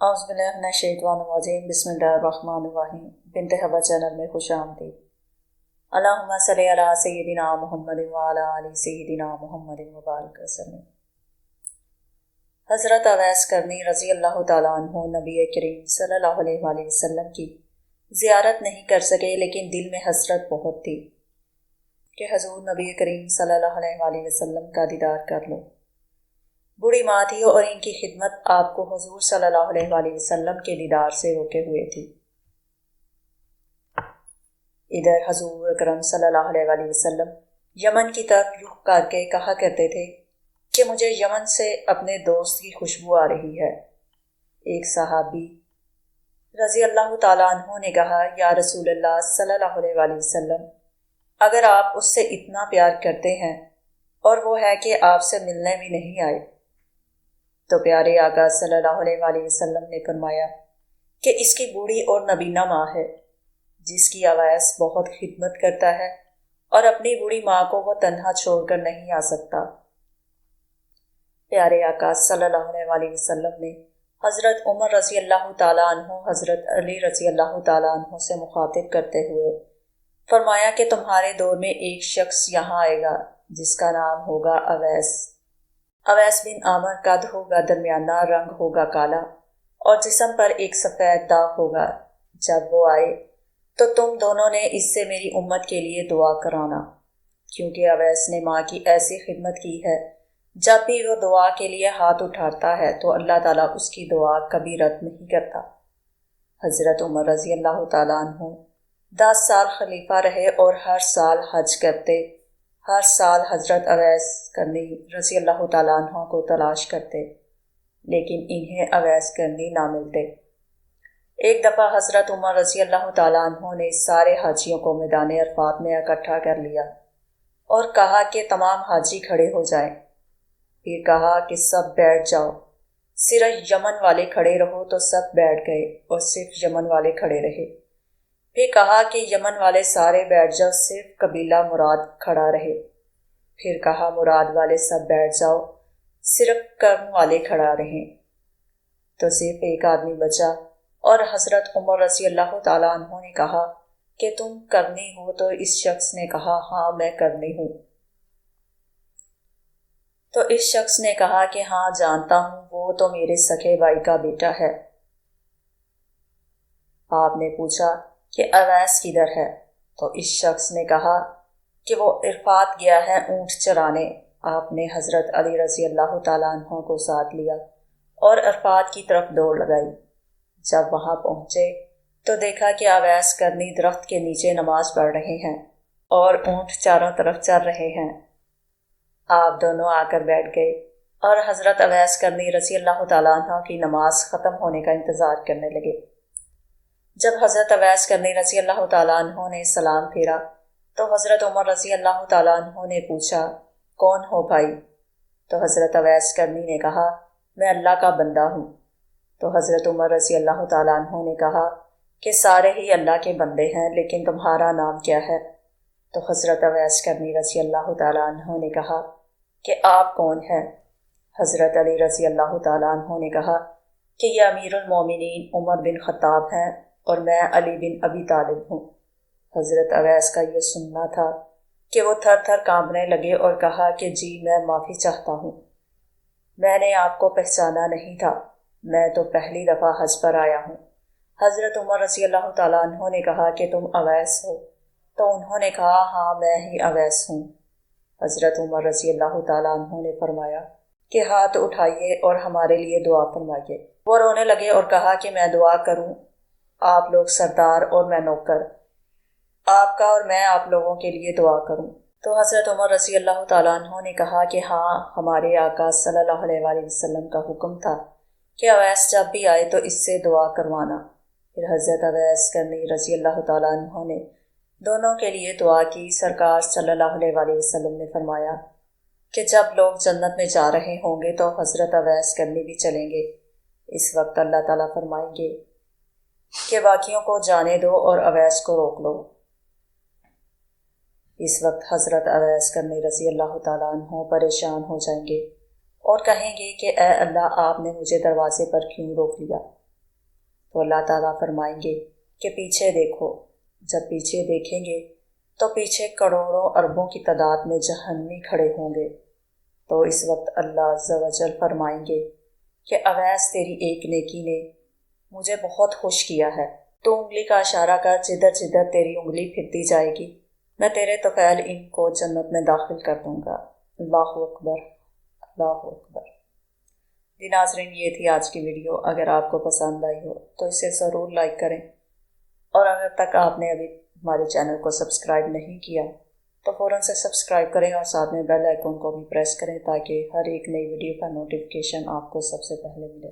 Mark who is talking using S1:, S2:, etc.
S1: اعوذ باللہ من الشیطان الرجیم بسم اللہ الرحمن الرحیم بنت ہوا چینل میں خوش آمدید۔ اللہم صلی علی سیدنا محمد وعلی آل سیدنا محمد مبارک وسلم۔ حضرت اویس کرنی رضی اللہ تعالیٰ عنہ نبی کریم صلی اللہ علیہ وآلہ وسلم کی زیارت نہیں کر سکے، لیکن دل میں حسرت بہت تھی کہ حضور نبی کریم صلی اللہ علیہ وآلہ وسلم کا دیدار کر لو۔ بوڑھی ماں تھی اور ان کی خدمت آپ کو حضور صلی اللہ علیہ وآلہ وسلم کے دیدار سے روکے ہوئے تھی۔ ادھر حضور اکرم صلی اللہ علیہ وآلہ وسلم یمن کی طرف رخ کر کے کہا کرتے تھے کہ مجھے یمن سے اپنے دوست کی خوشبو آ رہی ہے۔ ایک صحابی رضی اللہ تعالیٰ عنہ نے کہا، یا رسول اللہ صلی اللہ علیہ وآلہ وسلم، اگر آپ اس سے اتنا پیار کرتے ہیں اور وہ ہے کہ آپ سے ملنے بھی نہیں آئے، تو پیارے آقا صلی اللہ علیہ وآلہ وسلم نے فرمایا کہ اس کی بوڑھی اور نبینہ ماں ہے، جس کی اویس بہت خدمت کرتا ہے اور اپنی بوڑھی ماں کو وہ تنہا چھوڑ کر نہیں آ سکتا۔ پیارے آقا صلی اللہ علیہ وآلہ وسلم نے حضرت عمر رضی اللہ تعالیٰ عنہ، حضرت علی رضی اللہ تعالیٰ عنہ سے مخاطب کرتے ہوئے فرمایا کہ تمہارے دور میں ایک شخص یہاں آئے گا جس کا نام ہوگا اویس۔ اویس بن عامر، قد ہوگا درمیانہ، رنگ ہوگا کالا اور جسم پر ایک سفید داغ ہوگا۔ جب وہ آئے تو تم دونوں نے اس سے میری امت کے لیے دعا کرانا، کیونکہ اویس نے ماں کی ایسی خدمت کی ہے، جب بھی وہ دعا کے لیے ہاتھ اٹھاتا ہے تو اللہ تعالیٰ اس کی دعا کبھی رد نہیں کرتا۔ حضرت عمر رضی اللہ تعالیٰ عنہ 10 سال خلیفہ رہے اور ہر سال حج کرتے، ہر سال حضرت اویس کرنی رضی اللہ تعالیٰ عنہ کو تلاش کرتے، لیکن انہیں اویس کرنی نہ ملتے۔ ایک دفعہ حضرت عمر رضی اللہ تعالیٰ عنہ نے سارے حاجیوں کو میدان عرفات میں اکٹھا کر لیا اور کہا کہ تمام حاجی کھڑے ہو جائیں۔ پھر کہا کہ سب بیٹھ جاؤ، صرف یمن والے کھڑے رہو، تو سب بیٹھ گئے اور صرف یمن والے کھڑے رہے۔ پھر کہا کہ یمن والے سارے بیٹھ جاؤ، صرف قبیلہ مراد کھڑا رہے۔ پھر کہا مراد والے سب بیٹھ جاؤ، صرف کرم والے کھڑا رہیں، تو صرف ایک آدمی بچا، اور حضرت عمر رضی اللہ تعالیٰ عنہ نے کہا کہ تم کرنی ہو؟ تو اس شخص نے کہا، ہاں میں کرنی ہوں۔ تو اس شخص نے کہا کہ ہاں جانتا ہوں، وہ تو میرے سگے بھائی کا بیٹا ہے۔ آپ نے پوچھا کہ اویس کدھر ہے؟ تو اس شخص نے کہا کہ وہ عرفات گیا ہے اونٹ چرانے۔ آپ نے حضرت علی رضی اللہ تعالیٰ عنہ کو ساتھ لیا اور عرفات کی طرف دوڑ لگائی۔ جب وہاں پہنچے تو دیکھا کہ اویس کرنی درخت کے نیچے نماز پڑھ رہے ہیں اور اونٹ چاروں طرف چر رہے ہیں۔ آپ دونوں آ کر بیٹھ گئے اور حضرت اویس کرنی رضی اللہ تعالیٰ عنہ کی نماز ختم ہونے کا انتظار کرنے لگے۔ جب حضرت اویس کرنی رضی اللہ تعالیٰ عنہ نے سلام پھیرا تو حضرت عمر رضی اللہ تعالیٰ عنہ نے پوچھا، کون ہو بھائی؟ تو حضرت اویس کرنی نے کہا، میں اللہ کا بندہ ہوں۔ تو حضرت عمر رضی اللہ تعالیٰ عنہ نے کہا کہ سارے ہی اللہ کے بندے ہیں، لیکن تمہارا نام کیا ہے؟ تو حضرت اویس کرنی رضی اللہ تعالیٰ عنہ نے کہا کہ آپ کون ہیں؟ حضرت علی رضی اللہ تعالیٰ عنہ نے کہا کہ یہ امیر المومنین عمر بن خطاب ہیں اور میں علی بن ابی طالب ہوں۔ حضرت اویس کا یہ سننا تھا کہ وہ تھر تھر کانپنے لگے اور کہا کہ جی میں معافی چاہتا ہوں، میں نے آپ کو پہچانا نہیں تھا، میں تو پہلی دفعہ حج پر آیا ہوں۔ حضرت عمر رضی اللہ تعالیٰ عنہ نے کہا کہ تم اویس ہو؟ تو انہوں نے کہا، ہاں میں ہی اویس ہوں۔ حضرت عمر رضی اللہ تعالیٰ عنہ نے فرمایا کہ ہاتھ اٹھائیے اور ہمارے لیے دعا فرمائیے۔ وہ رونے لگے اور کہا کہ میں دعا کروں؟ آپ لوگ سردار اور میں نوکر، آپ کا اور میں آپ لوگوں کے لیے دعا کروں؟ تو حضرت عمر رضی اللہ تعالیٰ عنہ نے کہا کہ ہاں، ہمارے آقا صلی اللہ علیہ وآلہ وسلم کا حکم تھا کہ اویس جب بھی آئے تو اس سے دعا کروانا۔ پھر حضرت اویس کرنی رضی اللہ تعالیٰ عنہ نے دونوں کے لیے دعا کی۔ سرکار صلی اللہ علیہ وآلہ وسلم نے فرمایا کہ جب لوگ جنت میں جا رہے ہوں گے تو حضرت اویس کرنی بھی چلیں گے۔ اس وقت اللہ تعالیٰ فرمائیں گے کہ باقیوں کو جانے دو اور اویس کو روک لو۔ اس وقت حضرت اویس کرنی رضی اللہ تعالیٰ عنہ پریشان ہو جائیں گے اور کہیں گے کہ اے اللہ، آپ نے مجھے دروازے پر کیوں روک لیا؟ تو اللہ تعالیٰ فرمائیں گے کہ پیچھے دیکھو۔ جب پیچھے دیکھیں گے تو پیچھے کروڑوں اربوں کی تعداد میں جہنمی کھڑے ہوں گے۔ تو اس وقت اللہ عز و جل فرمائیں گے کہ اویس تیری ایک نیکی نے مجھے بہت خوش کیا ہے، تو انگلی کا اشارہ کر، جدھر جدھر تیری انگلی پھرتی جائے گی میں تیرے طفیل ان کو جنت میں داخل کر دوں گا۔ اللہ اکبر، اللہ اکبر۔ جی ناظرین، یہ تھی آج کی ویڈیو۔ اگر آپ کو پسند آئی ہو تو اسے ضرور لائک کریں، اور اگر تک آپ نے ابھی ہمارے چینل کو سبسکرائب نہیں کیا تو فوراً سے سبسکرائب کریں، اور ساتھ میں بیل آئیکن کو بھی پریس کریں تاکہ ہر ایک نئی ویڈیو کا نوٹیفیکیشن آپ کو سب سے پہلے ملے۔